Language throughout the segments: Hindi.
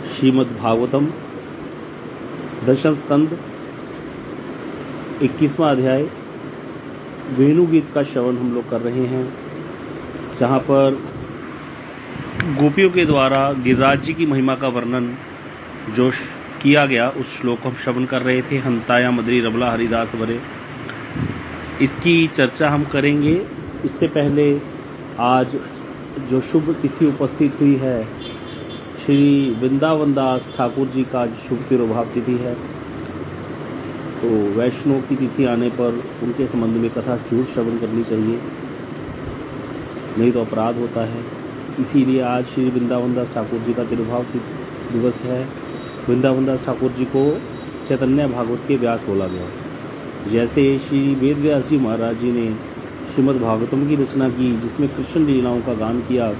श्रीमद् भागवतम दशम स्कंद 21वां अध्याय वेणु गीत का श्रवण हम लोग कर रहे हैं, जहां पर गोपियों के द्वारा गिरिराज जी की महिमा का वर्णन जो किया गया उस श्लोक को हम श्रवण कर रहे थे। हंताया मदरी रबला हरिदास वरे, इसकी चर्चा हम करेंगे। इससे पहले आज जो शुभ तिथि उपस्थित हुई है, श्री वृंदावन दास ठाकुर जी का शुभ तिरुभाव तिथि है, तो वैष्णव की तिथि आने पर उनके संबंध में कथा जरूर श्रवण करनी चाहिए, नहीं तो अपराध होता है। इसीलिए आज श्री वृंदावन दास ठाकुर जी का तिरुभाव दिवस है। वृंदावन दास ठाकुर जी को चैतन्य भागवत के व्यास बोला गया। जैसे श्री वेद व्यास जी महाराज जी ने श्रीमद् भागवतम की रचना की, जिसमें कृष्ण लीलाओं का गान किया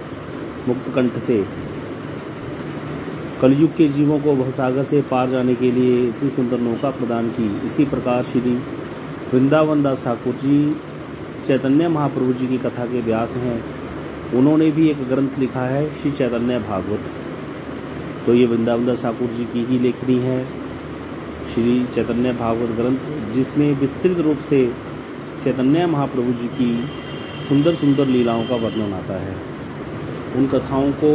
मुक्त कंठ से, कलयुग के जीवों को भवसागर से पार जाने के लिए इतनी सुंदर नौका प्रदान की। इसी प्रकार श्री वृंदावन दास ठाकुर जी चैतन्य महाप्रभु जी की कथा के व्यास हैं। उन्होंने भी एक ग्रंथ लिखा है, श्री चैतन्य भागवत। तो ये वृंदावन दास ठाकुर जी की ही लेखनी है, श्री चैतन्य भागवत ग्रंथ, जिसमें विस्तृत रूप से चैतन्य महाप्रभु जी की सुंदर सुंदर लीलाओं का वर्णन आता है। उन कथाओं को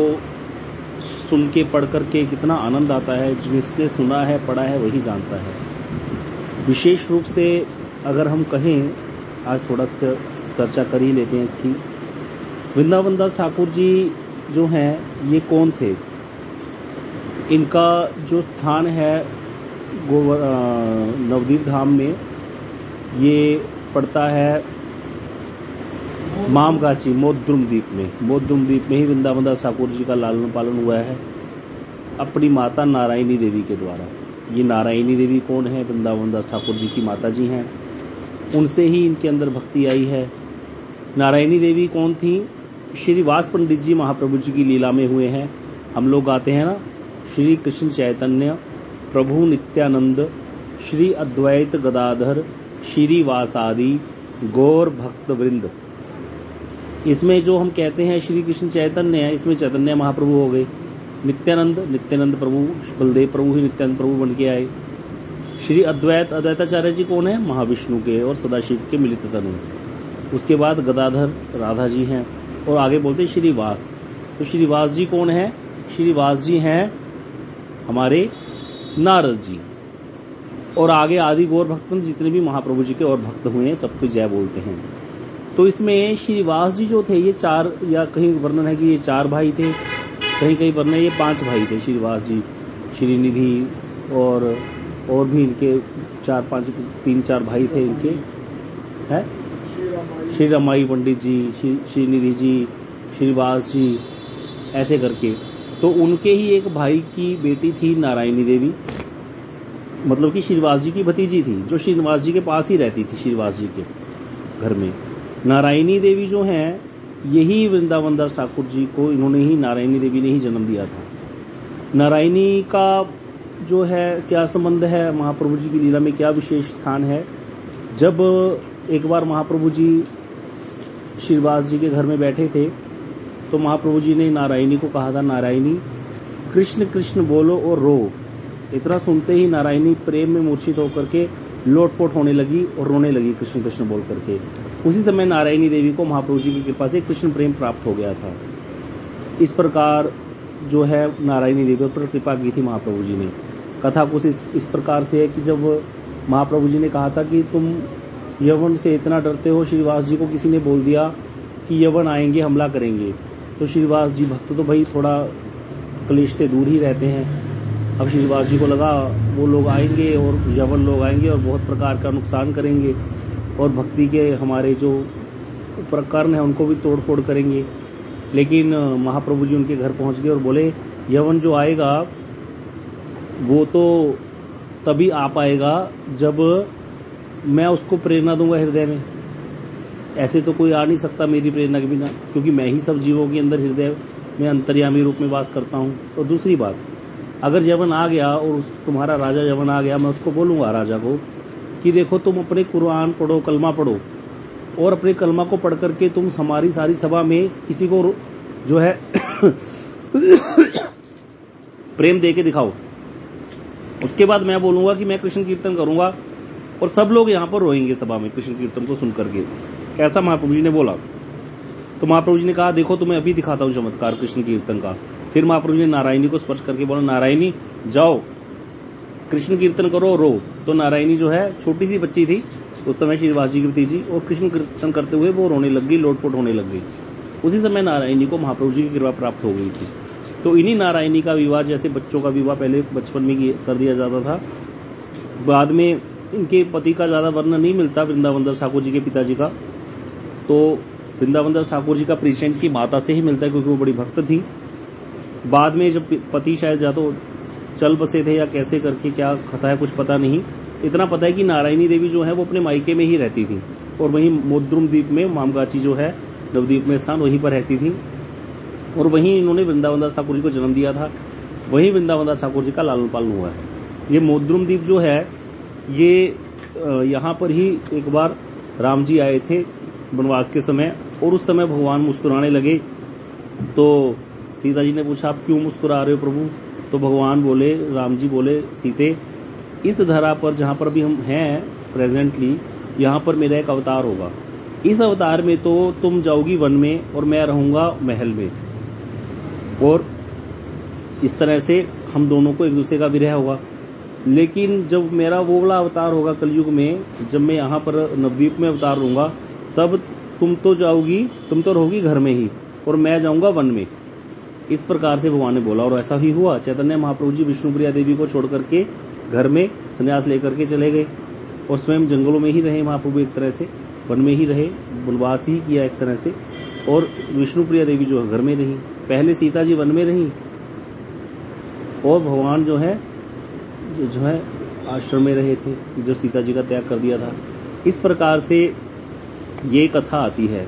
सुन के पढ़ करके कितना आनंद आता है, जिसने सुना है पढ़ा है वही जानता है। विशेष रूप से अगर हम कहें, आज थोड़ा सा चर्चा कर ही लेते हैं इसकी। वृंदावन दास ठाकुर जी जो हैं, ये कौन थे? इनका जो स्थान है नवदीप धाम में, ये पड़ता है मामगाची मोद्रुम द्वीप में। मोद्रुम द्वीप में ही वृंदावन दास ठाकुर जी का लालन पालन हुआ है अपनी माता नारायणी देवी के द्वारा। ये नारायणी देवी कौन है? वृंदावन दास ठाकुर जी की माता जी हैं, उनसे ही इनके अंदर भक्ति आई है। नारायणी देवी कौन थी? श्री वास पंडित जी महाप्रभु जी की लीला में हुए हैं। हम लोग गाते हैं ना, श्री कृष्ण चैतन्य प्रभु नित्यानंद श्री अद्वैत गदाधर श्री वासादि गौर भक्त वृंद। इसमें जो हम कहते हैं श्री कृष्ण चैतन्य है, इसमें चैतन्य महाप्रभु हो गए। नित्यानंद प्रभु, बलदेव प्रभु ही नित्यानंद प्रभु बन के आए। श्री अद्वैताचार्य जी कौन है? महाविष्णु के और सदाशिव के मिलित तनु। उसके बाद गदाधर राधा जी हैं, और आगे बोलते श्री वास। तो श्री वास जी कौन है? श्री वास जी हैं हमारे नारद जी। और आगे आदि गौर भक्त जितने भी महाप्रभु जी के और भक्त हुए हैं, सबको जय बोलते हैं। तो इसमें श्रीवास जी जो थे, ये चार, या कहीं वर्णन है कि ये 4 भाई थे, कहीं कहीं वर्णन है ये 5 भाई थे श्रीवास जी। श्रीनिधि और भी इनके 3-4 भाई थे इनके, है श्री रमाई पंडित जी, श्रीनिधि जी, श्रीवास जी, ऐसे करके। तो उनके ही एक भाई की बेटी थी नारायणी देवी, मतलब कि श्रीवास जी की भतीजी थी, जो श्रीनिवास जी के पास ही रहती थी, श्रीवास जी के घर में। नारायणी देवी जो हैं, यही वृंदावन दास ठाकुर जी को इन्होंने ही, नारायणी देवी ने ही जन्म दिया था। नारायणी का जो है क्या संबंध है महाप्रभु जी की लीला में, क्या विशेष स्थान है? जब एक बार महाप्रभु जी श्रीवास जी के घर में बैठे थे, तो महाप्रभु जी ने नारायणी को कहा था, नारायणी कृष्ण कृष्ण बोलो और रो। इतना सुनते ही नारायणी प्रेम में मूर्छित होकर के लोटपोट होने लगी और रोने लगी कृष्ण कृष्ण बोल करके। उसी समय नारायणी देवी को महाप्रभु जी की कृपा से कृष्ण प्रेम प्राप्त हो गया था। इस प्रकार जो है नारायणी देवी पर कृपा की थी महाप्रभु जी ने। कथा कुछ इस प्रकार से है कि जब महाप्रभु जी ने कहा था कि तुम यवन से इतना डरते हो, श्रीवास जी को किसी ने बोल दिया कि यवन आएंगे, हमला करेंगे, तो श्रीवास जी भक्त तो भाई थोड़ा क्लेश से दूर ही रहते हैं। अब श्रीवास जी को लगा वो लोग आएंगे और यवन लोग आएंगे और बहुत प्रकार का नुकसान करेंगे, और भक्ति के हमारे जो प्रकरण है उनको भी तोड़ फोड़ करेंगे। लेकिन महाप्रभु जी उनके घर पहुंच गए और बोले, यवन जो आएगा वो तो तभी आ पाएगा जब मैं उसको प्रेरणा दूंगा हृदय में। ऐसे तो कोई आ नहीं सकता मेरी प्रेरणा के बिना, क्योंकि मैं ही सब जीवों के अंदर हृदय में अंतर्यामी रूप में वास करता हूँ। और दूसरी बात, अगर यवन आ गया और तुम्हारा राजा यवन आ गया, मैं उसको बोलूंगा राजा को कि देखो तुम अपने कुरान पढ़ो, कलमा पढ़ो, और अपने कलमा को पढ़ करके तुम हमारी सारी सभा में किसी को जो है प्रेम दे के दिखाओ। उसके बाद मैं बोलूंगा कि मैं कृष्ण कीर्तन करूंगा और सब लोग यहाँ पर रोएंगे सभा में कृष्ण कीर्तन को सुन करके। ऐसा महाप्रभु जी ने बोला। तो महाप्रभु जी ने कहा देखो तुम्हें अभी दिखाता हूँ चमत्कार कृष्ण कीर्तन का। फिर महाप्रभु जी ने नारायणी को स्पर्श करके बोला नारायणी जाओ कृष्ण कीर्तन करो रो। तो नारायणी जो है छोटी सी बच्ची थी उस समय श्री वाजीकृति जी, और कृष्ण कीर्तन करते हुए वो रोने लग गई, लोटपोट होने लग गई। उसी समय नारायणी को महाप्रभु जी की कृपा प्राप्त हो गई थी। तो इन्हीं नारायणी का विवाह, जैसे बच्चों का विवाह पहले बचपन में कर दिया जाता था, बाद में इनके पति का ज्यादा वर्णन नहीं मिलता वृंदावन दास ठाकुर जी के पिताजी का। तो वृंदावन दास ठाकुर जी का परिचय की माता से ही मिलता है क्योंकि वो बड़ी भक्त थी। बाद में जब पति शायद या तो चल बसे थे या कैसे करके, क्या कथा है कुछ पता नहीं। इतना पता है कि नारायणी देवी जो है वो अपने मायके में ही रहती थी और वहीं मोद्रुम द्वीप में मामगाची जो है नवद्वीप में स्थान, वहीं पर रहती थी और वहीं इन्होंने वृंदावन दास ठाकुर जी को जन्म दिया था। वहीं वृंदावन दास ठाकुर जी का लालन पालन हुआ है। ये मोद्रुम द्वीप जो है ये यहाँ पर ही एक बार राम जी आए थे वनवास के समय, और उस समय भगवान मुस्कुराने लगे। तो सीता जी ने पूछा आप क्यों मुस्कुरा रहे हो प्रभु? तो भगवान बोले, राम जी बोले सीते इस धरा पर जहाँ पर भी हम हैं प्रेजेंटली, यहाँ पर मेरा एक अवतार होगा। इस अवतार में तो तुम जाओगी वन में और मैं रहूंगा महल में, और इस तरह से हम दोनों को एक दूसरे का विरह होगा। लेकिन जब मेरा वो वाला अवतार होगा कलयुग में, जब मैं यहाँ पर नवद्वीप में अवतार लूंगा, तब तुम तो रहोगी घर में ही और मैं जाऊंगा वन में। इस प्रकार से भगवान ने बोला और ऐसा ही हुआ। चैतन्य महाप्रभु जी विष्णुप्रिया देवी को छोड़ करके घर में संन्यास लेकर के चले गए और स्वयं जंगलों में ही रहे महाप्रभु, एक तरह से वन में ही रहे, वनवास ही किया एक तरह से। और विष्णुप्रिया देवी जो है घर में रही। पहले सीता जी वन में रही और भगवान जो है आश्रम में रहे थे जब सीता जी का त्याग कर दिया था। इस प्रकार से ये कथा आती है।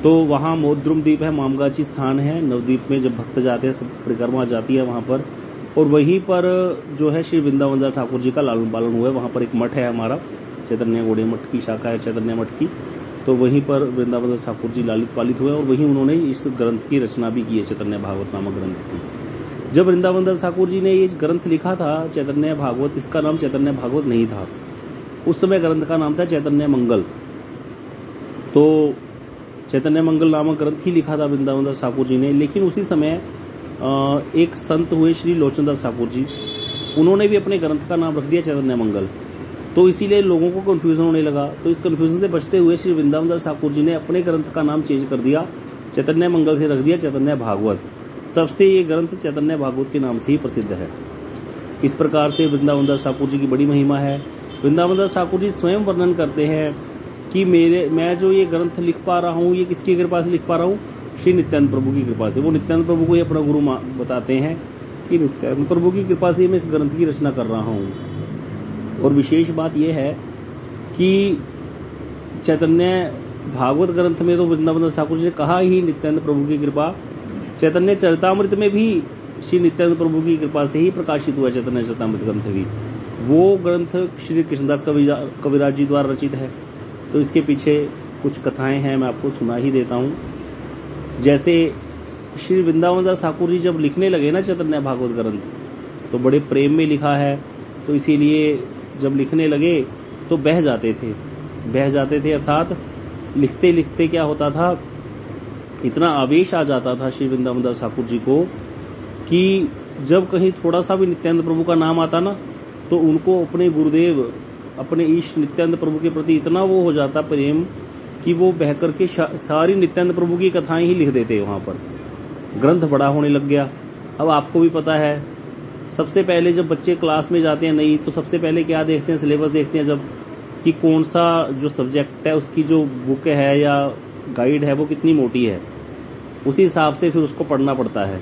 तो वहाँ मोद्रुम द्वीप है, मामगाची स्थान है नवद्वीप में। जब भक्त जाते हैं, सब परिक्रमा जाती है वहाँ पर, और वहीं पर जो है श्री वृंदावन दास ठाकुर जी का लालन पालन हुआ है। वहाँ पर एक मठ है हमारा, चैतन्य गौड़िया मठ की शाखा है चैतन्य मठ की। तो वहीं पर वृंदावन दास ठाकुर जी लालित पालित हुए और वहीं उन्होंने इस ग्रंथ की रचना भी की है, चैतन्य भागवत नामक ग्रंथ की। जब वृंदावन दास ठाकुर जी ने ये ग्रंथ लिखा था चैतन्य भागवत, इसका नाम चैतन्य भागवत नहीं था उस समय, ग्रंथ का नाम था चैतन्य मंगल। तो चैतन्य मंगल नामक ग्रंथ ही लिखा था वृंदावन दास ठाकुर जी ने। लेकिन उसी समय एक संत हुए श्री लोचन दास ठाकुर जी, उन्होंने भी अपने ग्रंथ का नाम रख दिया चैतन्य मंगल। तो इसीलिए लोगों को कंफ्यूजन होने लगा। तो इस कंफ्यूजन से बचते हुए श्री वृंदावन दास ठाकुर जी ने अपने ग्रंथ का नाम चेंज कर दिया, चैतन्य मंगल से रख दिया चैतन्य भागवत। तब से ये ग्रंथ चैतन्य भागवत के नाम से ही प्रसिद्ध है। इस प्रकार से वृंदावन दास ठाकुर जी की बड़ी महिमा है। वृंदावन दास ठाकुर जी स्वयं वर्णन करते हैं कि मैं जो ये ग्रंथ लिख पा रहा हूँ, ये किसकी कृपा से लिख पा रहा हूँ? श्री नित्यानंद प्रभु की कृपा से। वो नित्यानंद प्रभु को ही अपना गुरु बताते हैं कि नित्यानंद प्रभु की कृपा से मैं इस ग्रंथ की रचना कर रहा हूँ। और विशेष बात यह है कि चैतन्य भागवत ग्रंथ में तो वृंदावन दास ठाकुर जी ने कहा ही नित्यानंद प्रभु की कृपा। चैतन्य चरितामृत में भी श्री नित्यानंद प्रभु की कृपा से ही प्रकाशित हुआ चैतन्य चरितामृत ग्रंथ भी। वो ग्रंथ श्री कृष्णदास कविराज जी द्वारा रचित है। तो इसके पीछे कुछ कथाएं हैं, मैं आपको सुना ही देता हूँ। जैसे श्री वृंदावन दास ठाकुर जी जब लिखने लगे ना चैतन्य भागवत ग्रंथ, तो बड़े प्रेम में लिखा है, तो इसीलिए जब लिखने लगे तो बह जाते थे। अर्थात लिखते लिखते क्या होता था, इतना आवेश आ जाता था श्री वृंदावन दास ठाकुर जी को कि जब कहीं थोड़ा सा भी नित्यानंद प्रभु का नाम आता ना, तो उनको अपने गुरुदेव, अपने ईश नित्यानंद प्रभु के प्रति इतना वो हो जाता प्रेम कि वो बह करके सारी नित्यानंद प्रभु की कथाएं ही लिख देते। वहां पर ग्रंथ बड़ा होने लग गया। अब आपको भी पता है, सबसे पहले जब बच्चे क्लास में जाते हैं नहीं, तो सबसे पहले क्या देखते हैं? सिलेबस देखते हैं जब, कि कौन सा जो सब्जेक्ट है उसकी जो बुक है या गाइड है वो कितनी मोटी है, उसी हिसाब से फिर उसको पढ़ना पड़ता है।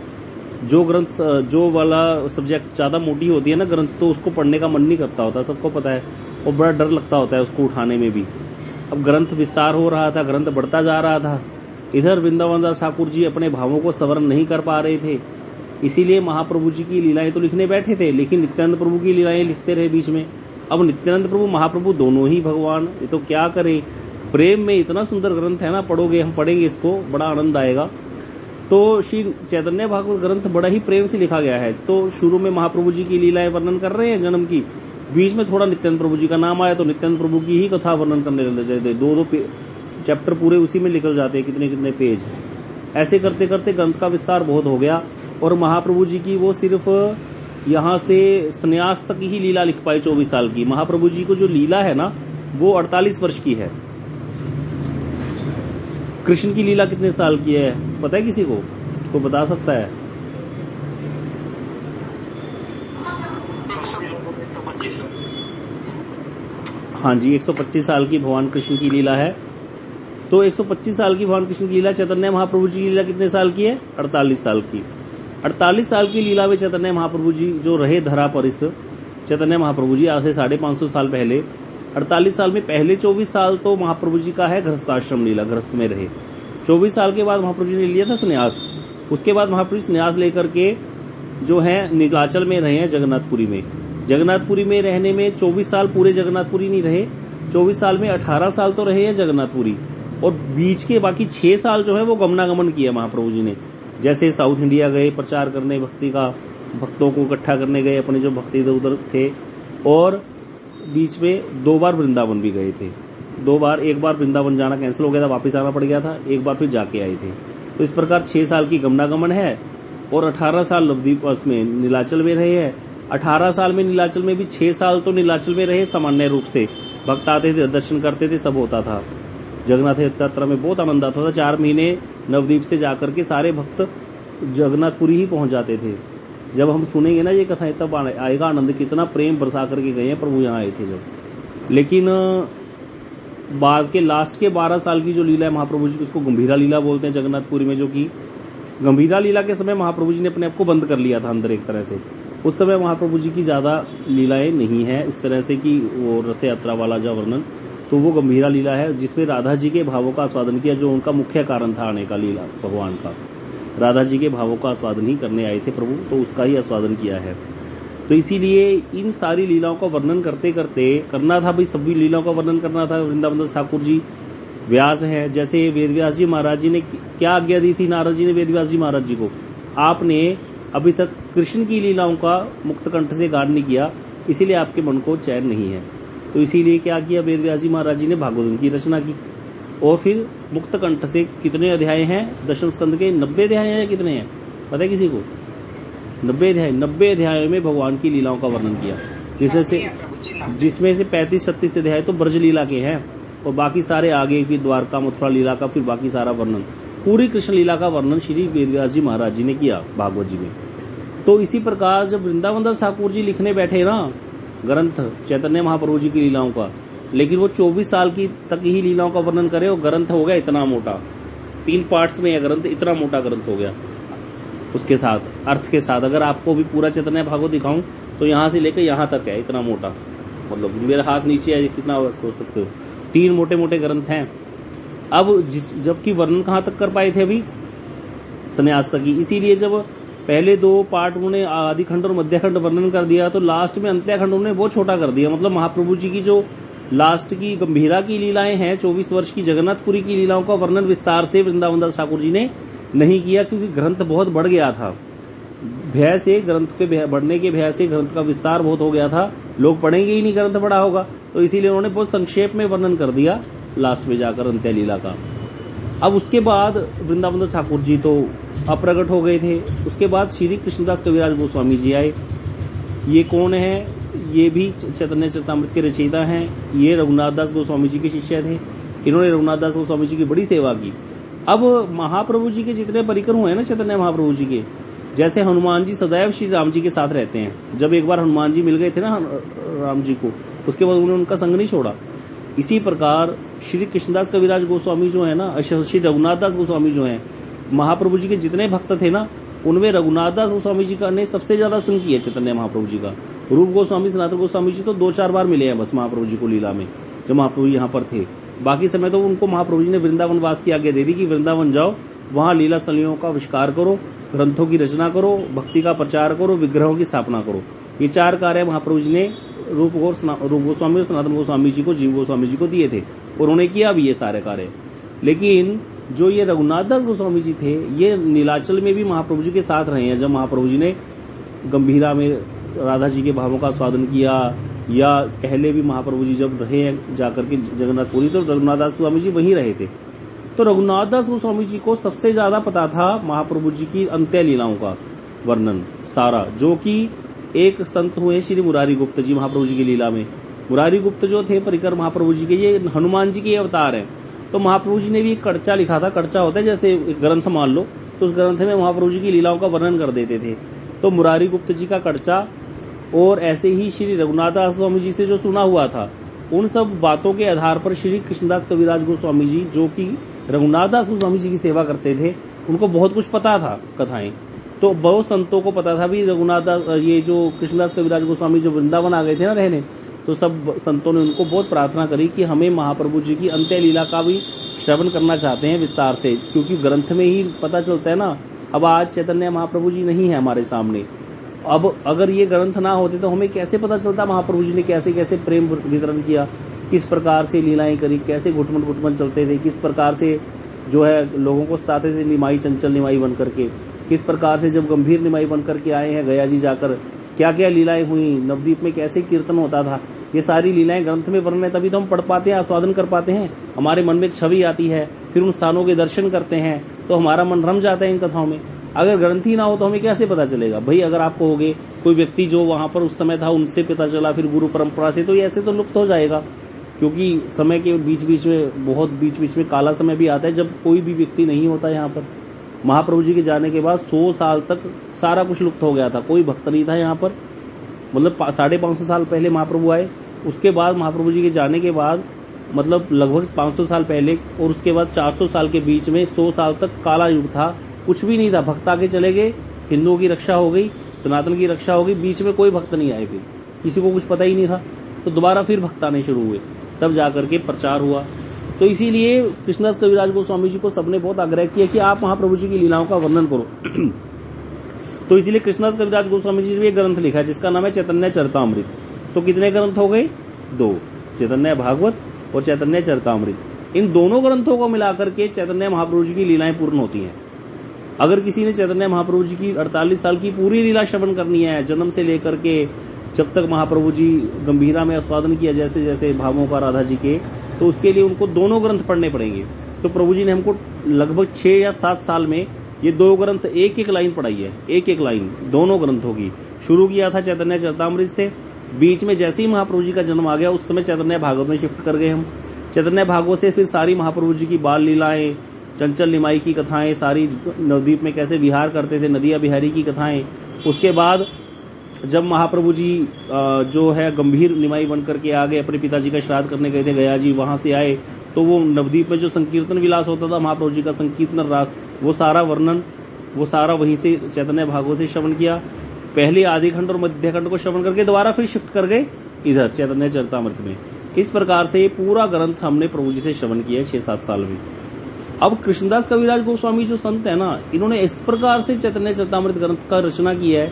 जो ग्रंथ, जो वाला सब्जेक्ट ज्यादा मोटी होती है ना ग्रंथ, तो उसको पढ़ने का मन नहीं करता होता, सबको पता है, और बड़ा डर लगता होता है उसको उठाने में भी। अब ग्रंथ विस्तार हो रहा था, ग्रंथ बढ़ता जा रहा था, इधर वृंदावन दास ठाकुर जी अपने भावों को सवर्ण नहीं कर पा रहे थे। इसीलिए महाप्रभु जी की लीलाएं तो लिखने बैठे थे, लेकिन नित्यानंद प्रभु की लीलाएं लिखते रहे बीच में। अब नित्यानंद प्रभु महाप्रभु दोनों ही भगवान, ये तो क्या करें। प्रेम में इतना सुंदर ग्रंथ है ना, पढ़ोगे, हम पढ़ेंगे इसको, बड़ा आनंद आएगा। तो श्री चैतन्य भागवत ग्रंथ बड़ा ही प्रेम से लिखा गया है। तो शुरू में महाप्रभु जी की लीलाएं वर्णन कर रहे हैं जन्म की, बीच में थोड़ा नित्यानंद प्रभु जी का नाम आया तो नित्यानंद प्रभु की ही कथा वर्णन करने लग जाते, दो चैप्टर पूरे उसी में निकल जाते हैं, कितने कितने पेज। ऐसे करते करते ग्रंथ का विस्तार बहुत हो गया और महाप्रभु जी की वो सिर्फ यहाँ से संन्यास तक ही लीला लिख पाए 24 साल की। महाप्रभु जी को जो लीला है ना वो 48 वर्ष की है। कृष्ण की लीला कितने साल की है पता है किसी को? तो बता सकता है? 125। हाँ जी, 125 साल की भगवान कृष्ण की लीला है। तो 125 साल की भगवान कृष्ण की लीला, चैतन्य महाप्रभु जी की लीला कितने साल की है? 48 साल की। 48 साल की लीला में चैतन्य महाप्रभु जी जो रहे धरा पर, इस चैतन्य महाप्रभु जी आज से 550 साल पहले, 48 साल में पहले 24 साल तो महाप्रभु जी का है गृहस्थाश्रम लीला, गृहस्थ में रहे। 24 साल के बाद महाप्रभु जी ने लिया था संन्यास। उसके बाद महाप्रभु जी संन्यास लेकर के जो है नीलाचल में रहे हैं, जगन्नाथपुरी में। जगन्नाथपुरी में रहने में 24 साल पूरे जगन्नाथपुरी नहीं रहे, 24 साल में 18 साल तो रहे हैं जगन्नाथपुरी, और बीच के बाकी 6 साल जो है वो गमनागमन किया महाप्रभु जी ने। जैसे साउथ इंडिया गए प्रचार करने भक्ति का, भक्तों को इकट्ठा करने गए, अपने जो भक्ति उधर थे, और बीच में 2 बार वृंदावन भी गए थे। 2 बार, एक बार वृंदावन जाना कैंसिल हो गया था, वापस आना पड़ गया था, एक बार फिर जाके आए थे। तो इस प्रकार 6 साल की गमनागमन है और 18 साल नवद्वीप में नीलाचल में रहे हैं। 18 साल में नीलाचल में भी 6 साल तो नीलाचल में रहे सामान्य रूप से, भक्त आते थे, दर्शन करते थे, सब होता था। जगन्नाथ यात्रा में बहुत आनंद आता था। 4 महीने नवद्वीप से जाकर के सारे भक्त जगन्नाथपुरी ही पहुंच जाते थे। जब हम सुनेंगे ना ये कथाएं तब आएगा आनंद, कितना प्रेम बरसा करके गए हैं प्रभु यहाँ आए थे जब। लेकिन बाद के लास्ट के 12 साल की जो लीला है महाप्रभु जी की, उसको गंभीरा लीला बोलते हैं जगन्नाथपुरी में, जो कि गंभीरा लीला के समय महाप्रभु जी ने अपने आप को बंद कर लिया था अंदर एक तरह से। उस समय महाप्रभु जी की ज्यादा लीलाएं नहीं है इस तरह से कि वो रथ यात्रा वाला जो वर्णन, तो वो गंभीरा लीला है जिसमें राधा जी के भावों का आस्वादन किया, जो उनका मुख्य कारण था आने का लीला भगवान का। राधा जी के भावों का आस्वादन ही करने आए थे प्रभु, तो उसका ही आस्वादन किया है। तो इसीलिए इन सारी लीलाओं का वर्णन करते करते करना था भाई, सभी लीलाओं का वर्णन करना था। वृंदावन दास ठाकुर जी व्यास है, जैसे वेदव्यास जी महाराज जी ने क्या आज्ञा दी थी, नारद जी ने वेदव्यास जी महाराज जी को, आपने अभी तक कृष्ण की लीलाओं का मुक्त कंठ से गान नहीं किया, इसीलिए आपके मन को चैन नहीं है। तो इसीलिए क्या किया, वेदव्यास जी महाराज जी ने भागवत की रचना की, और फिर मुक्त कंठ से कितने अध्याय हैं दशम स्कंद के? 90 अध्याय हैं, कितने हैं पता है किसी को? 90 अध्याय। 90 अध्यायों में भगवान की लीलाओं का वर्णन किया, जिसमें से 35-36 अध्याय तो ब्रज लीला के हैं, और बाकी सारे आगे फिर द्वारका मथुरा लीला का, फिर बाकी सारा वर्णन, पूरी कृष्ण लीला का वर्णन श्री वेदव्यास जी महाराज जी ने किया भागवत जी में। तो इसी प्रकार जब वृंदावन दास ठाकुर जी लिखने बैठे ना ग्रंथ चैतन्य महाप्रभु जी की लीलाओं का, लेकिन वो 24 साल की तक ही लीलाओं का वर्णन करे, और ग्रंथ हो गया इतना मोटा, 3 पार्ट्स में है ग्रंथ, इतना मोटा ग्रंथ हो गया। उसके साथ अर्थ के साथ अगर आपको भी पूरा चैतन्य भागवत दिखाऊं तो यहाँ से लेकर यहाँ तक है, इतना मोटा, मतलब मेरा हाथ नीचे है, कितना सोच सकते हो, 3 मोटे मोटे ग्रंथ हैं। अब जबकि वर्णन कहाँ तक कर पाए थे अभी? संन्यास तक ही। इसीलिए जब पहले 2 पार्ट उन्होंने आदि खंड और मध्य खंड वर्णन कर दिया, तो लास्ट में अंत्य खंड उन्होंने वो छोटा कर दिया। मतलब महाप्रभु जी की जो लास्ट की गंभीरा की लीलाएं हैं, 24 वर्ष की जगन्नाथपुरी की लीलाओं का वर्णन विस्तार से वृंदावन दास ठाकुर जी ने नहीं किया, क्योंकि ग्रंथ बहुत बढ़ गया था। भय से, ग्रंथ के बढ़ने के भय से ग्रंथ का विस्तार बहुत हो गया था, लोग पढ़ेंगे ही नहीं, ग्रंथ बड़ा होगा, तो इसीलिए उन्होंने बहुत संक्षेप में वर्णन कर दिया लास्ट में जाकर अंत्य लीला का। अब उसके बाद वृंदावन दास ठाकुर जी तो अप्रगट हो गए थे। उसके बाद श्री कृष्णदास कविराज गोस्वामी जी आए। ये कौन है? ये भी चैतन्य चरितामृत के रचयिता हैं। ये रघुनाथ दास गोस्वामी जी के शिष्य थे। इन्होंने रघुनाथ दास गोस्वामी जी की बड़ी सेवा की। अब महाप्रभु जी के जितने परिकर हुए ना चैतन्य महाप्रभु जी के, जैसे हनुमान जी सदैव श्री राम जी के साथ रहते हैं। जब एक बार हनुमान जी मिल गए थे ना राम जी को, उसके बाद उन्होंने उनका संग नहीं छोड़ा। इसी प्रकार श्री कृष्णदास कविराज गोस्वामी जो है ना, श्री रघुनाथ दास गोस्वामी जो है, महाप्रभु जी के जितने भक्त थे ना, उनमें रघुनाथ दास गोस्वामी जी का ने सबसे ज्यादा सुन की है चैतन्य महाप्रभु जी का। रूप गोस्वामी, सनातन गोस्वामी जी तो 2-4 बार मिले हैं बस महाप्रभु जी को लीला में, जब महाप्रभु यहाँ पर थे। बाकी समय तो उनको महाप्रभु जी ने वृंदावन वास की आज्ञा दे दी कि वृंदावन जाओ, वहां लीला सलियों का आविष्कार करो, ग्रंथों की रचना करो, भक्ति का प्रचार करो, विग्रहों की स्थापना करो। ये 4 कार्य महाप्रभु जी ने रूप गोस्वामी और सनातन गोस्वामी जी को, जीव गोस्वामी जी को दिए थे, और उन्होंने किया भी ये सारे कार्य। लेकिन जो ये रघुनाथ दास गोस्वामी जी थे, ये नीलाचल में भी महाप्रभु जी के साथ रहे हैं। जब महाप्रभु जी ने गंभीरा में राधा जी के भावों का स्वादन किया, या पहले भी महाप्रभु जी जब रहे हैं जाकर के जगन्नाथपुरी, तो रघुनाथ दास गोस्वामी जी वहीं रहे थे। तो रघुनाथ दास गोस्वामी जी को सबसे ज्यादा पता था महाप्रभु जी की अंत्य लीलाओं का वर्णन सारा, जो कि एक संत हुए श्री मुरारी गुप्त जी महाप्रभु जी की लीला में। मुरारी गुप्त जो थे परिकर महाप्रभु जी के, ये हनुमान जी के अवतार हैं। तो महाप्रभु जी ने भी एक कर्चा लिखा था। कर्चा होता है जैसे एक ग्रंथ मान लो, तो उस ग्रंथ में महाप्रभु जी की लीलाओं का वर्णन कर देते थे। तो मुरारी गुप्त जी का कर्चा, और ऐसे ही श्री रघुनाथ दास स्वामी जी से जो सुना हुआ था, उन सब बातों के आधार पर श्री कृष्णदास कविराज गोस्वामी जी, जो कि रघुनाथ दास गोस्वामी जी की सेवा करते थे, उनको बहुत कुछ पता था कथाएं। तो बहुत संतों को पता था भी रघुनाथ दास, ये जो कृष्णदास कविराज गोस्वामी जो वृंदावन आ गए थे ना रहने, तो सब संतों ने उनको बहुत प्रार्थना करी कि हमें महाप्रभु जी की अंत्य लीला का भी श्रवण करना चाहते हैं विस्तार से, क्योंकि ग्रंथ में ही पता चलता है ना। अब आज चैतन्य महाप्रभु जी नहीं है हमारे सामने, अब अगर ये ग्रंथ ना होते तो हमें कैसे पता चलता महाप्रभु जी ने कैसे कैसे प्रेम वितरण किया, किस प्रकार से लीलाएं करी, कैसे घुटमन घुटमन चलते थे, किस प्रकार से जो है लोगों को सताते थे निमाई चंचल निमाई बन करके, किस प्रकार से जब गंभीर निमाई बन करके आए हैं गया जी जाकर क्या क्या लीलाएं हुई, नवदीप में कैसे कीर्तन होता था, ये सारी लीलाएं ग्रंथ में वर्णन है, तभी तो हम पढ़ पाते हैं, आस्वादन कर पाते हैं। हमारे मन में एक छवि आती है, फिर उन स्थानों के दर्शन करते हैं तो हमारा मन रम जाता है इन कथाओं में। अगर ग्रंथ ही ना हो तो हमें कैसे पता चलेगा भाई? अगर आप कहोगे कोई व्यक्ति जो वहां पर उस समय था उनसे पता चला, फिर गुरु परंपरा से, तो ऐसे तो लुप्त हो जाएगा। क्योंकि समय के बीच बीच में, बहुत बीच बीच में काला समय भी आता है जब कोई भी व्यक्ति नहीं होता यहाँ पर। महाप्रभु जी के जाने के बाद 100 साल तक सारा कुछ लुप्त हो गया था, कोई भक्त नहीं था यहाँ पर। मतलब 550 साल पहले महाप्रभु आए, उसके बाद महाप्रभु जी के जाने के बाद मतलब लगभग 500 साल पहले, और उसके बाद 400 साल के बीच में 100 साल तक काला युग था, कुछ भी नहीं था। भक्त आगे चले गए, हिंदुओं की रक्षा हो गई, सनातन की रक्षा हो गई, बीच में कोई भक्त नहीं आए, फिर किसी को कुछ पता ही नहीं था। तो दोबारा फिर भक्त आने शुरू हुए, तब जाकर के प्रचार हुआ। तो इसीलिए कृष्णदास कविराज गोस्वामी जी को सबने बहुत आग्रह किया कि आप महाप्रभु जी की लीलाओं का वर्णन करो। तो इसीलिए कृष्णदास कविराज गोस्वामी जी ने एक ग्रंथ लिखा है जिसका नाम है चैतन्य चरितामृत। तो कितने ग्रंथ हो गए? 2, चैतन्य भागवत और चैतन्य चरितामृत। इन दोनों ग्रंथों को मिलाकर के चैतन्य महाप्रभु जी की लीलाएं पूर्ण होती हैं। अगर किसी ने चैतन्य महाप्रभु जी की 48 साल की पूरी लीला श्रवण करनी है, जन्म से लेकर के जब तक महाप्रभु जी गंभीरा में आस्वादन किया जैसे जैसे भावों का राधा जी के, तो उसके लिए उनको दोनों ग्रंथ पढ़ने पड़ेंगे। तो प्रभु जी ने हमको लगभग 6 या 7 साल में ये 2 ग्रंथ एक एक लाइन पढ़ाई है, एक एक लाइन दोनों ग्रंथों की। शुरू किया था चैतन्य चरितामृत से, बीच में जैसे ही महाप्रभु जी का जन्म आ गया उस समय चैतन्य भागवत में शिफ्ट कर गए हम। चैतन्य भागवत से फिर सारी महाप्रभु जी की बाल लीलाएं, चंचल निमाई की कथाएं, सारी नवद्वीप में कैसे विहार करते थे, नदिया बिहारी की कथाएं। उसके बाद जब महाप्रभु जी जो है गंभीर निमाई बनकर के आ गए, अपने पिताजी का श्राद्ध करने गए थे गया जी, वहां से आए तो वो नवद्वीप में जो संकीर्तन विलास होता था महाप्रभु जी का, संकीर्तन रास, वो सारा वर्णन, वो सारा वहीं से चैतन्य भागवत से श्रवण किया। पहले आधे खंड और मध्य खंड को श्रवण करके दोबारा फिर शिफ्ट कर गए इधर चैतन्य चरितामृत में। इस प्रकार से ये पूरा ग्रंथ हमने प्रभु जी से श्रवण किया 6-7 साल में। अब कृष्णदास कविराज गोस्वामी जो संत है ना, इन्होंने इस प्रकार से चैतन्य चरितामृत ग्रंथ का रचना की है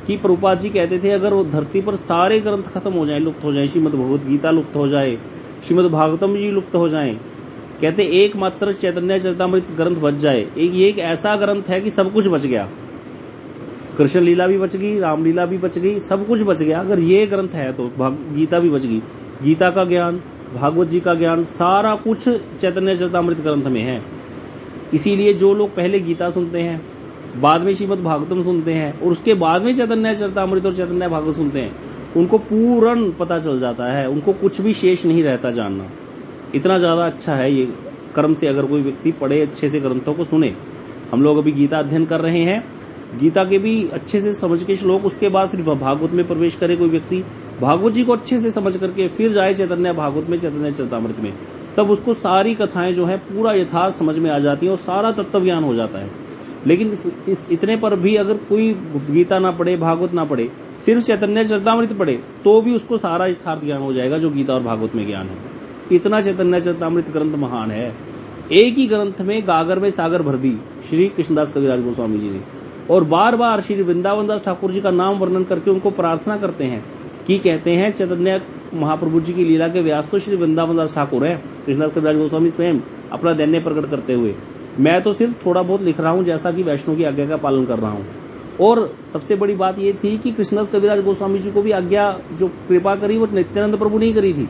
कि प्रभुपाद जी कहते थे अगर वो धरती पर सारे ग्रंथ खत्म हो जाएं, लुप्त हो जाएं, श्रीमद् भगवत गीता लुप्त हो जाए, श्रीमद् भागवतम जी लुप्त हो जाएं, कहते एकमात्र चैतन्य चरितामृत ग्रंथ बच जाए। एक ऐसा ग्रंथ है कि सब कुछ बच गया, कृष्ण लीला भी बच गई, रामलीला भी बच गई, सब कुछ बच गया। अगर ये ग्रंथ है तो गीता भी बच गई, गीता का ज्ञान, भागवत जी का ज्ञान, सारा कुछ चैतन्य चरितामृत ग्रंथ में है। इसीलिए जो लोग पहले गीता सुनते हैं, बाद में श्रीमद् भागवतम सुनते हैं और उसके बाद में चैतन्य चरितामृत और चैतन्य भागवत सुनते हैं, उनको पूर्ण पता चल जाता है, उनको कुछ भी शेष नहीं रहता जानना। इतना ज्यादा अच्छा है ये कर्म से अगर कोई व्यक्ति पढ़े, अच्छे से ग्रंथों को सुने। हम लोग अभी गीता अध्ययन कर रहे हैं, गीता के भी अच्छे से समझ के श्लोक, उसके बाद फिर भागवत में प्रवेश करे कोई व्यक्ति, भागवत जी को अच्छे से समझ करके फिर जाए चैतन्य भागवत में, चैतन्य चरितामृत में, तब उसको सारी कथाएं जो है पूरा यथार्थ समझ में आ जाती है और सारा तत्व ज्ञान हो जाता है। लेकिन इतने पर भी अगर कोई गीता ना पढ़े, भागवत ना पढ़े, सिर्फ चैतन्य चरितामृत पढ़े, तो भी उसको सारा यथार्थ ज्ञान हो जाएगा जो गीता और भागवत में ज्ञान है। इतना चैतन्य चरितामृत ग्रंथ महान है। एक ही ग्रंथ में गागर में सागर भर दी श्री कृष्णदास कविराज गोस्वामी जी ने, और बार बार श्री वृंदावन दास ठाकुर जी का नाम वर्णन करके उनको प्रार्थना करते हैं कि कहते हैं चैतन्य महाप्रभु जी की लीला के व्यास तो श्री वृंदावन दास ठाकुर है, कृष्णदास कविराज गोस्वामी स्वयं अपना दैन्य प्रकट करते हुए। मैं तो सिर्फ थोड़ा बहुत लिख रहा हूं, जैसा कि वैष्णव की आज्ञा का पालन कर रहा हूं। और सबसे बड़ी बात यह थी कि कृष्णदास कविराज गोस्वामी जी को भी आज्ञा जो कृपा करी वो नित्यानंद प्रभु ने ही करी थी।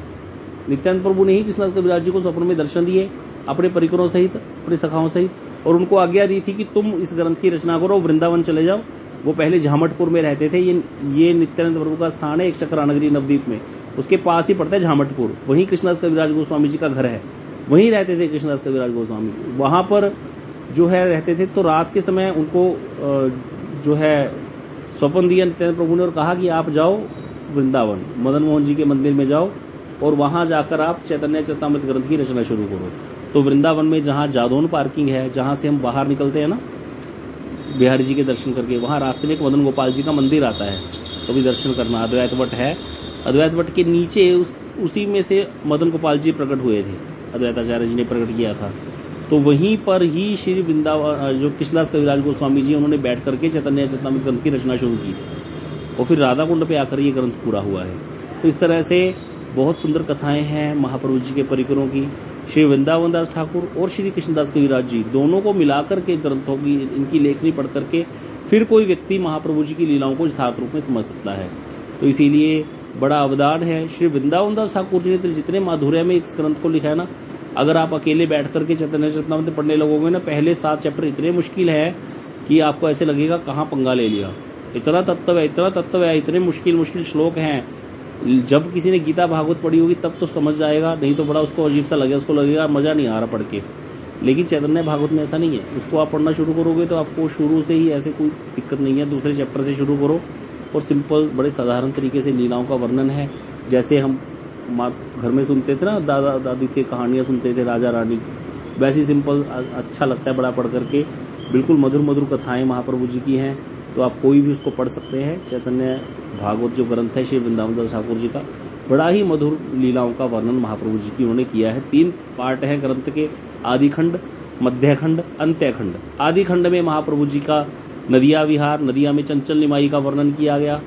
नित्यानंद प्रभु ने ही कृष्णदास कविराज जी को स्वप्न में दर्शन दिए अपने परिकरों सहित, अपने सखाओं सहित, और उनको आज्ञा दी थी कि तुम इस ग्रंथ की रचना करो, वृंदावन चले जाओ। वो पहले झामटपुर में रहते थे। ये नित्यानंद प्रभु का स्थान है एक चक्रानगरी नवद्वीप में, उसके पास ही पड़ता है झामटपुर। वहीं कृष्णदास कविराज गोस्वामी जी का घर है, वहीं रहते थे कृष्णदास कविराज गोस्वामी। वहां पर जो है रहते थे, तो रात के समय उनको जो है स्वप्न दिया नित्यानंद प्रभु ने और कहा कि आप जाओ वृंदावन, मदन मोहन जी के मंदिर में जाओ और वहां जाकर आप चैतन्य चरितामृत ग्रंथ की रचना शुरू करो। तो वृंदावन में जहां जादौन पार्किंग है, जहां से हम बाहर निकलते हैं ना बिहारी जी के दर्शन करके, वहां रास्ते में एक मदन गोपाल जी का मंदिर आता है, कभी दर्शन करना। अद्वैत वट है, अद्वैत वट के नीचे उसी में से मदन गोपाल जी प्रकट हुए थे, अद्वैताचार्य जी ने प्रकट किया था। तो वहीं पर ही श्री वृंदावन जो कृष्णदास कविराज गोस्वामी जी उन्होंने बैठ करके चैतन्य चरितामृत ग्रंथ की रचना शुरू की और फिर राधा कुंड पे आकर ये ग्रंथ पूरा हुआ है। तो इस तरह से बहुत सुंदर कथाएं हैं महाप्रभु जी के परिकरों की। श्री वृंदावन दास ठाकुर और श्री कृष्णदास कविराज जी दोनों को मिलाकर के ग्रंथों की इनकी लेखनी पढ़ करके फिर कोई व्यक्ति महाप्रभु जी की लीलाओं को यथार्थ रूप में समझ सकता है। तो इसीलिए बड़ा अवदान है श्री वृंदावन दास ठाकुर जी ने जितने माधुर्य में इस ग्रंथ को लिखा है ना, अगर आप अकेले बैठ करके चैतन्य चरितामृत पढ़ने लगोगे ना, पहले 7 चैप्टर इतने मुश्किल है कि आपको ऐसे लगेगा कहाँ पंगा ले लिया। इतना तत्व है, इतने मुश्किल श्लोक हैं। जब किसी ने गीता भागवत पढ़ी होगी तब तो समझ जाएगा, नहीं तो बड़ा उसको अजीब सा लगेगा, उसको लगेगा मजा नहीं आ रहा पढ़ के। लेकिन चैतन्य भागवत में ऐसा नहीं है, उसको आप पढ़ना शुरू करोगे तो आपको शुरू से ही ऐसे कोई दिक्कत नहीं है। दूसरे चैप्टर से शुरू करो और सिंपल बड़े साधारण तरीके से लीलाओं का वर्णन है। जैसे हम घर में सुनते थे ना, दादा दादी से कहानियां सुनते थे राजा रानी, वैसी सिंपल अच्छा लगता है बड़ा पढ़ करके। बिल्कुल मधुर मधुर कथाएं महाप्रभु जी की हैं, तो आप कोई भी उसको पढ़ सकते हैं। चैतन्य भागवत जो ग्रंथ है श्री वृंदावन दास ठाकुर जी का, बड़ा ही मधुर लीलाओं का वर्णन महाप्रभु जी की उन्होंने किया है। 3 पार्ट हैं ग्रंथ के, आदि खंड, मध्य खंड, अंत्य खंड। आदि खंड में महाप्रभु जी का नदिया विहार, नदिया में चंचल निमाई का वर्णन किया गया।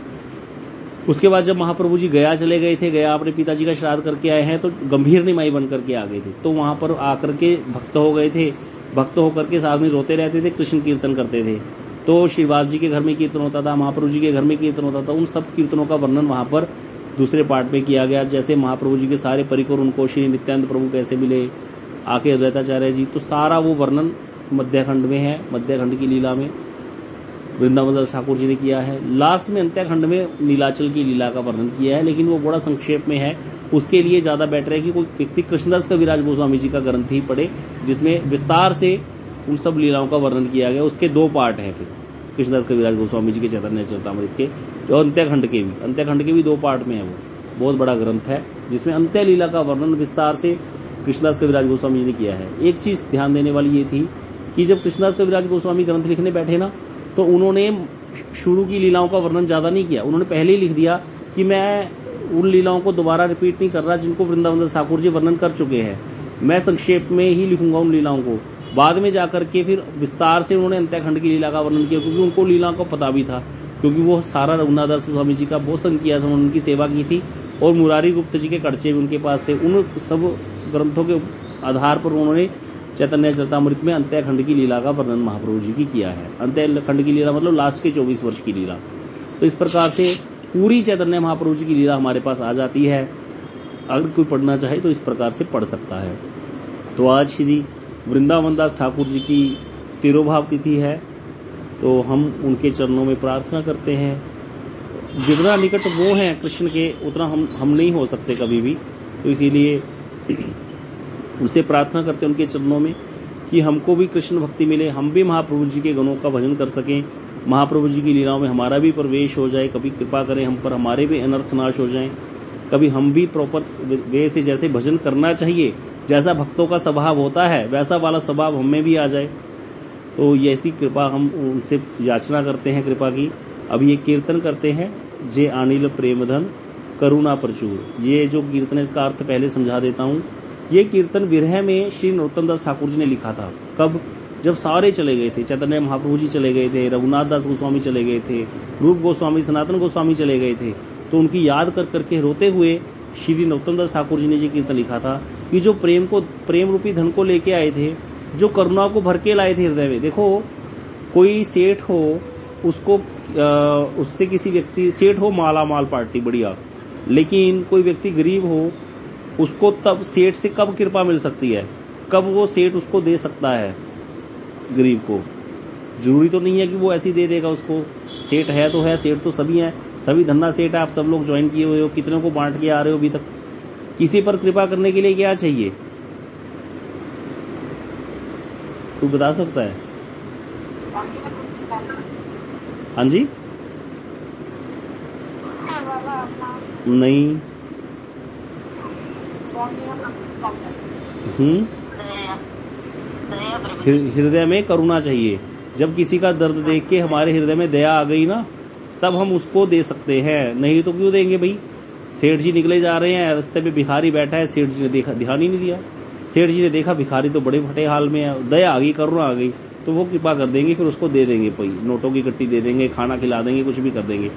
उसके बाद जब महाप्रभु जी गया चले गए थे, गया अपने पिताजी का श्राद्ध करके आए हैं, तो गंभीर निमाई बन करके आ गए थे। तो वहां पर आकर के भक्त हो गए थे, भक्त होकर के साथ में रोते रहते थे, कृष्ण कीर्तन करते थे। तो श्रीवास जी के घर में कीर्तन होता था, महाप्रभु जी के घर में कीर्तन होता था। उन सब कीर्तनों का वर्णन वहां पर दूसरे पार्ट में किया गया। जैसे महाप्रभु जी के सारे परिकर, उनको श्री नित्यानंद प्रभु कैसे मिले, आके अद्वैताचार्य जी, तो सारा वो वर्णन मध्य खंड में है। मध्य खंड की लीला में वृंदावन दास ठाकुर जी ने किया है। लास्ट में अंत्य खंड में नीलाचल की लीला का वर्णन किया है, लेकिन वो बड़ा संक्षेप में है। उसके लिए ज्यादा बेटर है कि कोई व्यक्ति कृष्णदास कविराज गोस्वामी जी का ग्रंथ ही पढ़े, जिसमें विस्तार से उन सब लीलाओं का वर्णन किया गया। उसके 2 पार्ट हैं फिर कृष्णदास कविराज गोस्वामी जी के चैतन्य चरितामृत के, जो अंत्य खंड के भी 2 पार्ट में है। वो बहुत बड़ा ग्रंथ है जिसमें अंत्य लीला का वर्णन विस्तार से कृष्णदास कविराज गोस्वामी जी ने किया है। एक चीज ध्यान देने वाली ये थी कि जब कृष्णदास कविराज गोस्वामी ग्रंथ लिखने बैठे ना, तो उन्होंने शुरू की लीलाओं का वर्णन ज्यादा नहीं किया। उन्होंने पहले ही लिख दिया कि मैं उन लीलाओं को दोबारा रिपीट नहीं कर रहा जिनको वृंदावन दास ठाकुर जी वर्णन कर चुके हैं, मैं संक्षेप में ही लिखूंगा उन लीलाओं को। बाद में जाकर के फिर विस्तार से उन्होंने अंत्यखंड की लीला का वर्णन किया, क्योंकि उनको लीला का पता भी था, क्योंकि वो सारा रघुनाथ दास गोस्वामी जी का बहुत संग किया था, उन्होंने उनकी सेवा की थी और मुरारी गुप्त जी के कर्चे भी उनके पास थे। उन सब ग्रंथों के आधार पर उन्होंने चैतन्य चरितामृत में अंत्य खंड की लीला का वर्णन महाप्रभु जी की किया है। अंत्य खंड की लीला मतलब लास्ट के 24 वर्ष की लीला। तो इस प्रकार से पूरी चैतन्य महाप्रभु जी की लीला हमारे पास आ जाती है। अगर कोई पढ़ना चाहे तो इस प्रकार से पढ़ सकता है। तो आज श्री वृंदावन दास ठाकुर जी की तिरोभाव तिथि है, तो हम उनके चरणों में प्रार्थना करते हैं। जितना निकट वो हैं कृष्ण के, उतना हम नहीं हो सकते कभी भी। तो इसीलिए उनसे प्रार्थना करते हैं उनके चरणों में कि हमको भी कृष्ण भक्ति मिले, हम भी महाप्रभु जी के गुणों का भजन कर सकें, महाप्रभु जी की लीलाओं में हमारा भी प्रवेश हो जाए। कभी कृपा करें हम पर, हमारे भी अनर्थ नाश हो जाएं। कभी हम भी प्रॉपर वे से जैसे भजन करना चाहिए, जैसा भक्तों का स्वभाव होता है, वैसा वाला स्वभाव हमें भी आ जाए। तो ये ऐसी कृपा हम उनसे याचना करते हैं कृपा की। अब ये कीर्तन करते हैं, जे अनिल प्रेमधन करुणा प्रचुर। ये जो कीर्तन है इसका अर्थ पहले समझा देता हूँ। ये कीर्तन विरह में श्री नरोत्तम दास ठाकुर जी ने लिखा था। कब? जब सारे चले गए थे, चैतन्य महाप्रभु जी चले गए थे, रघुनाथ दास गोस्वामी चले गए थे, रूप गोस्वामी, सनातन गोस्वामी चले गए थे, तो उनकी याद कर करके रोते हुए श्री नरोत्तम दास ठाकुर जी ने ये कीर्तन लिखा था कि जो प्रेम रूपी धन को लेके आए थे, जो करुणा को भर के लाए थे हृदय में। देखो कोई सेठ हो, उसको उससे किसी व्यक्ति, सेठ हो माला माल पार्टी बढ़िया, लेकिन कोई व्यक्ति गरीब हो, उसको तब सेठ से कब कृपा मिल सकती है, कब वो सेठ उसको दे सकता है गरीब को। जरूरी तो नहीं है कि वो ऐसी दे देगा उसको। सेठ है तो है, सेठ तो सभी हैं, सभी धन्ना सेठ है। आप सब लोग ज्वाइन किए हुए हो, कितने को बांट के आ रहे हो अभी तक। किसी पर कृपा करने के लिए क्या चाहिए, तू बता सकता है? हाँ जी, नहीं। हृदय में करुणा चाहिए। जब किसी का दर्द देख के हमारे हृदय में दया आ गई ना, तब हम उसको दे सकते हैं, नहीं तो क्यों देंगे भाई। सेठ जी निकले जा रहे हैं, रास्ते पे भिखारी बैठा है, सेठ जी ने देखा, ध्यान ही नहीं दिया। सेठ जी ने देखा भिखारी तो बड़े फटे हाल में है, दया आ गई, करुणा आ गई, तो वो कृपा कर देंगे, फिर उसको दे देंगे, भाई नोटों की गट्टी दे देंगे, खाना खिला देंगे, कुछ भी कर देंगे।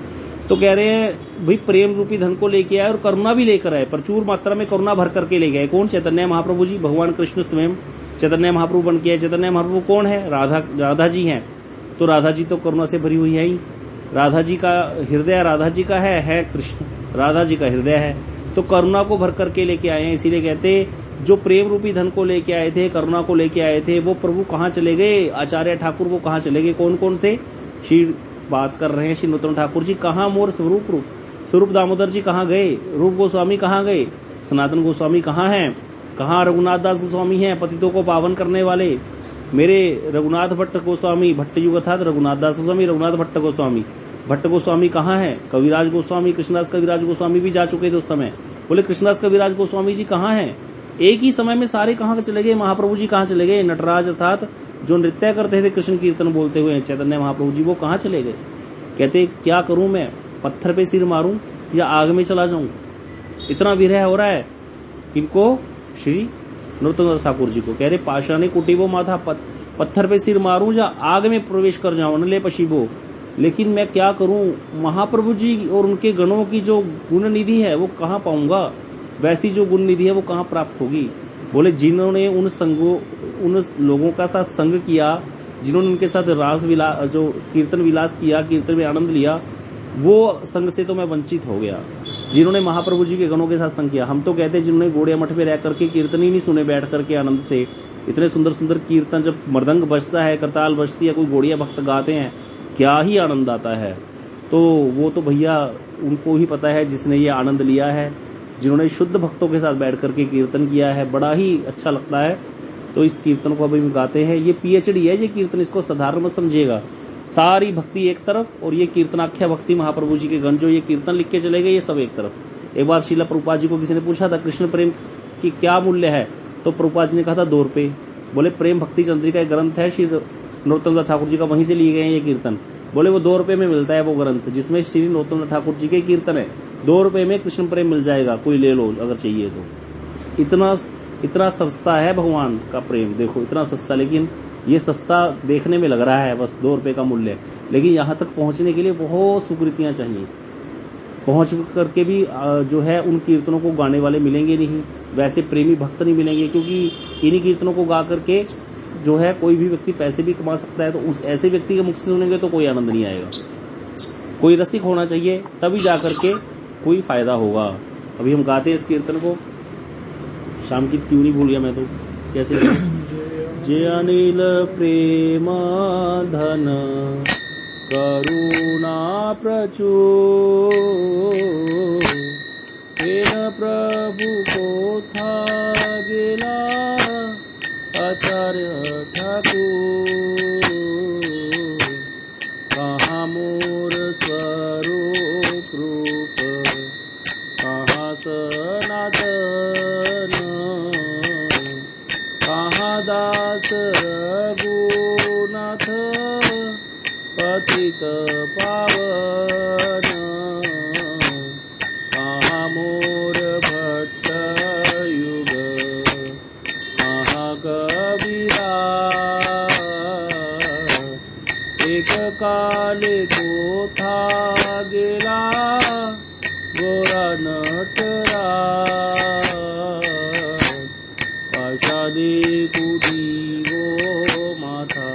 तो कह रहे हैं भाई प्रेम रूपी धन को लेके आए और करुणा भी लेकर आए, प्रचुर मात्रा में करुणा भर करके ले गए। कौन? चैतन्य महाप्रभु जी, भगवान कृष्ण स्वयं चैतन्य महाप्रभु बन के आए। चैतन्य महाप्रभु कौन है? राधा जी हैं। तो राधा जी तो करुणा से भरी हुई है ही। राधा जी का हृदय राधा जी का है कृष्ण, राधा जी का हृदय है। तो करुणा को भर करके लेके आए हैं। इसीलिए कहते जो प्रेम रूपी धन को लेके आए थे, करुणा को लेके आए थे, वो प्रभु कहाँ चले गए? आचार्य ठाकुर वो कहाँ चले गए? कौन कौन से? श्री बात कर रहे हैं श्री नरोत्तम ठाकुर जी। कहाँ मोर स्वरूप दामोदर जी कहाँ गए? रूप गोस्वामी कहाँ गए? सनातन गोस्वामी कहाँ हैं? कहाँ रघुनाथ दास गोस्वामी हैं, पतितों को पावन करने वाले? मेरे रघुनाथ भट्ट गोस्वामी, भट्ट युग अर्थात रघुनाथ दास गोस्वामी, रघुनाथ भट्ट गोस्वामी, भट्ट गोस्वामी कहाँ है? कविराज गोस्वामी, कृष्णदास कविराज गोस्वामी भी जा चुके थे उस समय। बोले कृष्णदास कविराज गोस्वामी जी कहाँ हैं? एक ही समय में सारे कहाँ चले गए? महाप्रभु जी कहाँ चले गए? नटराज अर्थात जो नृत्य करते थे कृष्ण कीर्तन बोलते हुए चैतन्य महाप्रभु जी, वो कहाँ चले गए? कहते क्या करूं मैं, पत्थर पे सिर मारूं या आग में चला जाऊं? इतना विरह हो रहा है किनको? श्री नरोत्तम दास ठाकुर जी को। कह रहे पाषाणी कुटीबो माथा, पत्थर पे सिर मारूं या आग में प्रवेश कर जाऊं, नले पशीबो। लेकिन मैं क्या करूं, महाप्रभु जी और उनके गणों की जो गुण निधि है वो कहाँ पाऊंगा? वैसी जो गुण निधि है वो कहाँ प्राप्त होगी? बोले जिन्होंने उन लोगों का साथ संग किया, जिन्होंने उनके साथ रास विलास जो कीर्तन विलास किया, कीर्तन में आनंद लिया, वो संग से तो मैं वंचित हो गया। जिन्होंने महाप्रभु जी के गणों के साथ संग किया, हम तो कहते हैं जिन्होंने गोड़िया मठ में रह करके कीर्तन ही नहीं सुने बैठ करके आनंद से, इतने सुंदर सुंदर कीर्तन जब मृदंग बजता है, करताल बजती है, कोई गोड़िया भक्त गाते हैं, क्या ही आनंद आता है। तो वो तो भैया उनको ही पता है जिसने ये आनंद लिया है, जिन्होंने शुद्ध भक्तों के साथ बैठ करके कीर्तन किया है, बड़ा ही अच्छा लगता है। तो इस कीर्तन को अभी हम गाते हैं। ये पीएचडी है ये कीर्तन, इसको साधारण मत समझिएगा। सारी भक्ति एक तरफ और ये कीर्तनाख्या भक्ति महाप्रभु जी के गण जो ये कीर्तन लिख के चले गए, ये सब एक तरफ। एक बार श्रीला प्रभुपाद जी को किसी ने पूछा था कृष्ण प्रेम की क्या मूल्य है, तो प्रभुपाद जी ने कहा था 2 रुपए। बोले प्रेम भक्ति चंद्रिका एक ग्रंथ है श्री नरोत्तम दास ठाकुर जी का, वहीं से लिए गए हैं ये कीर्तन। बोले वो 2 रुपए में मिलता है वो ग्रंथ, जिसमें श्री नरोत्तम दास ठाकुर जी के कीर्तन है। 2 रुपए में कृष्ण प्रेम मिल जाएगा, कोई ले लो अगर चाहिए तो। इतना सस्ता है भगवान का प्रेम, देखो इतना सस्ता। लेकिन ये सस्ता देखने में लग रहा है, बस 2 रुपए का मूल्य, लेकिन यहाँ तक पहुंचने के लिए बहुत सुकृतियां चाहिए। पहुंच करके भी जो है उन कीर्तनों को गाने वाले मिलेंगे नहीं, वैसे प्रेमी भक्त नहीं मिलेंगे, क्योंकि इन्हीं कीर्तनों को गा करके जो है कोई भी व्यक्ति पैसे भी कमा सकता है। तो उस ऐसे व्यक्ति के मुख से सुनेंगे तो कोई आनंद नहीं आएगा। कोई रसिक होना चाहिए, तभी जा करके कोई फायदा होगा। अभी हम गाते हैं इस कीर्तन को, शाम की ट्यून ही भूल गया मैं तो, कैसे? जय अनिल प्रेम धन करुणा प्रचुर, तेन प्रभु को था गेला आचार्य ठाकुर। कहाँ मोर स्वरूप रूप, कहाँ सनातन, कहाँ दास रघुनाथ पतित पावन, कहाँ मोर भट्ट युग, कहाँ कबीरा। एक काल को था गेला गोरा नटराज पाषाणे कुटी गो माथा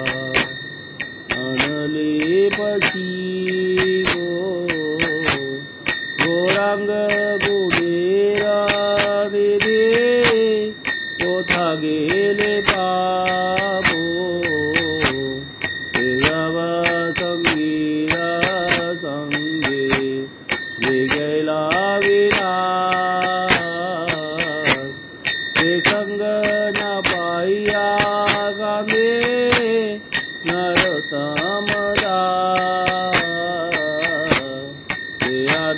अनले पशी गो गौरांग गुडेरा दे कोथा गेले पापो तेजावा संगीरा संगे ले गैला विलास ते संग न पाइया गांधे नरोत्तम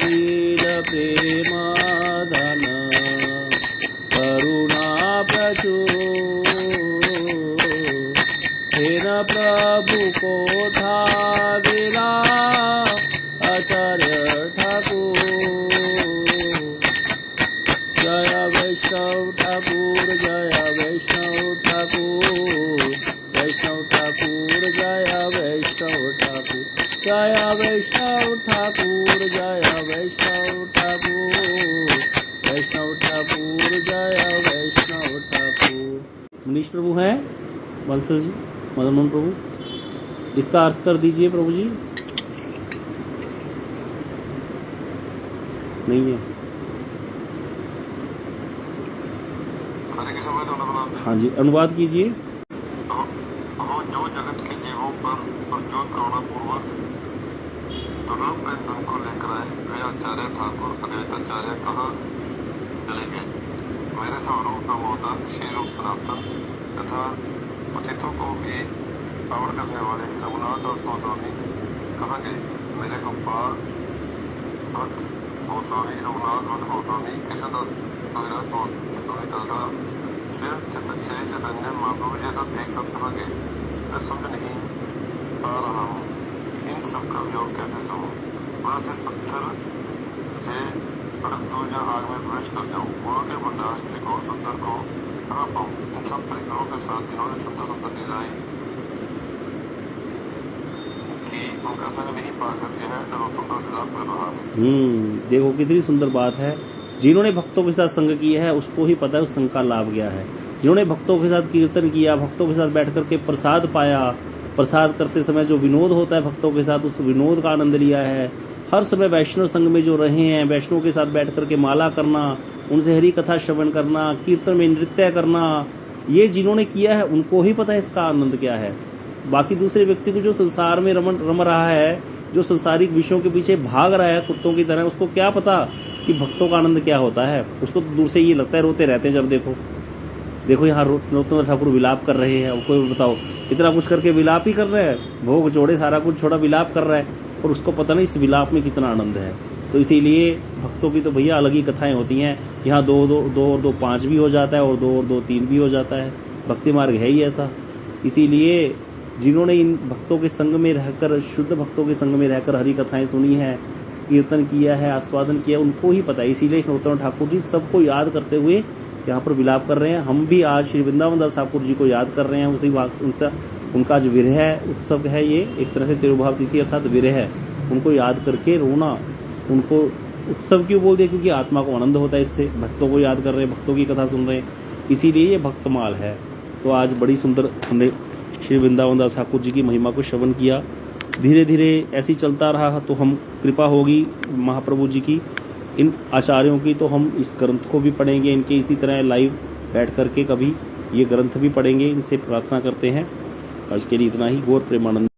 नील प्रेम धन करुणा प्रचुर हेन प्रभु को था गिला आचार्य ठाकुर जय वैष्णव ठाकुर जय वैष्णव ठाकुर वैष्णव ठाकुर जय वैष्णव ठाकुर जय वैष्णव ठाकुर जय वैष्णव ठाकुर वैष्णव ठाकुर जय वैष्णव ठाकुर। मनीष प्रभु हैं बंसल जी, मदन मोहन प्रभु, इसका अर्थ कर दीजिए प्रभु जी। नहीं है। हाँ जी, अनुवाद कीजिए। जो जगत के जीवों पर प्रचुर करुणा पूर्वक दुर्लभ प्रेम धन को लेकर आए वे आचार्य ठाकुर अद्वैताचार्य कहाँ चले गए। मेरे स्वरूपता मोदक श्री रूप सनातन तथा पतितों को भी पावन करने वाले रघुनाथ दास गोस्वामी कहाँ गए। मेरे गोपाल भट्ट गोस्वामी रघुनाथ भट्ट गोस्वामी कृष्णदास कविराज गोस्वामी तथा श्री चैतन्य महाप्रभु ये सब एक साथ कहाँ गए। मैं समझ नहीं पा रहा हूँ इन सब का वियोग कैसे सहूँ। वहां से पत्थर से परम दूर या आग में प्रवेश कर जाऊँ। गुणों के भंडार श्री गौर सुंदर को कहाँ पाऊँ। इन सब परिकरों के साथ जिन्होंने सुंदर सुंदर लीलाएं की उनका संग नहीं पाकर यह नरोत्तम दास विलाप कर रहा है। देखो कितनी सुंदर बात है। जिन्होंने भक्तों के साथ संग किया है उसको ही पता है उस संग का लाभ क्या है। जिन्होंने भक्तों के साथ कीर्तन किया, भक्तों के साथ बैठ करके प्रसाद पाया, प्रसाद करते समय जो विनोद होता है भक्तों के साथ उस विनोद का आनंद लिया है। हर समय वैष्णव संघ में जो रहे हैं, वैष्णव के साथ बैठ करके माला करना, उनसे हरि कथा श्रवण करना, कीर्तन में नृत्य करना, ये जिन्होंने किया है उनको ही पता है इसका आनंद क्या है। बाकी दूसरे व्यक्ति को जो संसार में रम रहा है, जो संसारिक विषयों के पीछे भाग रहा है कुत्तों की तरह, उसको क्या पता कि भक्तों का आनंद क्या होता है। उसको दूर से ये लगता है रोते रहते हैं। जब देखो यहाँ नरोत्तम ठाकुर विलाप कर रहे हैं, कोई बताओ इतना कुछ करके विलाप ही कर रहे हैं, भोग जोड़े सारा कुछ छोड़ा विलाप कर रहा है, और उसको पता नहीं इस विलाप में कितना आनंद है। तो इसीलिए भक्तों की तो भैया अलग ही कथाएं होती हैं। यहाँ 2 और 2 5 भी हो जाता है और 2 और 2 3 भी हो जाता है। भक्ति मार्ग है ही ऐसा। इसीलिए जिन्होंने इन भक्तों के संग में रहकर, शुद्ध भक्तों के संग में रहकर हरि कथाएं सुनी है, कीर्तन किया है, आस्वादन किया, उनको ही पता है। इसीलिए नरोत्तम ठाकुर जी सबको याद करते हुए यहाँ पर विलाप कर रहे हैं। हम भी आज श्री वृंदावन दास ठाकुर जी को याद कर रहे हैं। उसी उनका जो विरह उत्सव है, ये एक तरह से तिरुभाव तिथि अर्थात विरह है, उनको याद करके रोना। उनको उत्सव क्यों बोल दिया? क्योंकि आत्मा को आनंद होता है इससे। भक्तों को याद कर रहे हैं, भक्तों की कथा सुन रहे हैं, इसीलिए ये भक्तमाल है। तो आज बड़ी सुंदर हमने श्री वृंदावन दास ठाकुर जी की महिमा को श्रवण किया। धीरे धीरे ऐसी चलता रहा तो हम कृपा होगी महाप्रभु जी की, इन आचार्यों की, तो हम इस ग्रंथ को भी पढ़ेंगे, इनके इसी तरह लाइव बैठ करके कभी ये ग्रंथ भी पढ़ेंगे। इनसे प्रार्थना करते हैं। आज के लिए इतना ही। गौर प्रेमानंद।